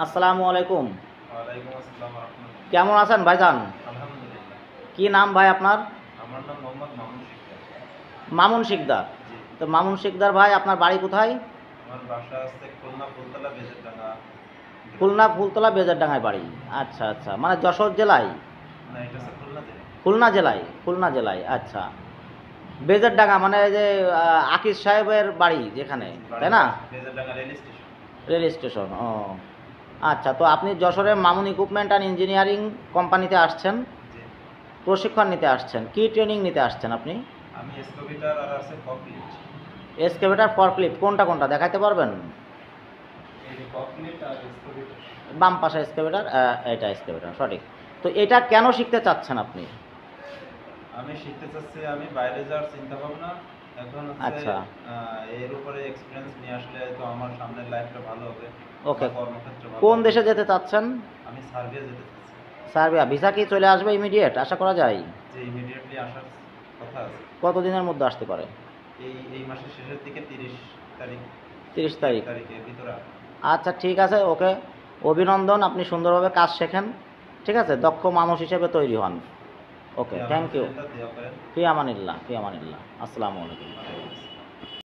আসসালামু আলাইকুম। ওয়ালাইকুম আসসালাম ওয়া রাহমাতুল্লাহ। কেমন আছেন ভাইজান? আলহামদুলিল্লাহ। কি নাম ভাই আপনার? আমার নাম মোহাম্মদ মামুন শিকদার। মামুন শিকদার। জি। তো মামুন শিকদার ভাই, আপনার বাড়ি কোথায়? আমার বাসা আছে খুলনা ফুলতলা বেজেরডাঙ্গা গ্রাম। খুলনা ফুলতলা বেজারডাঙ্গায় বাড়ি। আচ্ছা আচ্ছা, মানে যশোর জেলায়? না, এটা হচ্ছে খুলনা জেলা। খুলনা জেলায়, খুলনা জেলায়। আচ্ছা, বেজারডাঙ্গা মানে এই যে আকিজ সাহেবের বাড়ি যেখানে, তাই না? Bejerdanga rail station. Rail station. ও আচ্ছা, তো আপনি যশোরে মামুন ইকুইপমেন্ট অ্যান্ড ইঞ্জিনিয়ারিং কোম্পানিতে আসছেন, জি। প্রশিক্ষণ নিতে আসছেন। কি ট্রেনিং নিতে আসছেন আপনি? আমি এসকোভেটার আর আছে ফকলিফট। এক্সকেভেটর, ফরক্লিফট, কোনটা কোনটা দেখাতে পারবেন? এই যে ফকলিফট আর এসকোভেটার। বাম পাশে এক্সকেভেটর, এটা এক্সকেভেটর, সঠিক। তো এটা কেন শিখতে চাচ্ছেন আপনি? আমি শিখতে চাচ্ছি, আমি বাইরে যাওয়ার চিন্তা ভাবনা এখন হচ্ছে। আচ্ছা। এর উপরে এক্সপিরিয়েন্স নিয়ে আসলে তো আমার সামনের লাইফটা ভালো হবে। ওকে। আমার কর্মক্ষেত্র ভালো কোন হবে। দেশে যেতে চাচ্ছেন? আমি সার্বিয়া যেতে চাচ্ছি। সার্বিয়া। ভিসা কি চলে আসবে ইমিডিয়েট, আশা করা যায়? যে ইমিডিয়েটলি আসার কথা আছে। কতদিনের মধ্যে আসতে পারে? এই মাসের শেষের দিকে 30 তারিখ, 30 এক তারিখ। তারিখের ভিতরে আসবে। আচ্ছা ঠিক আছে, ওকে। অভিনন্দন, আপনি সুন্দরভাবে কাজ শেখেন। ঠিক আছে, দক্ষ মানুষ হিসেবে তৈরি হন। ওকে, আমার থ্যাংক ইউ। ছেলেটা দেওয়া করেন। ফি আমানিল্লাহ, ফি আমানিল্লাহ। আসসালামু আলাইকুম।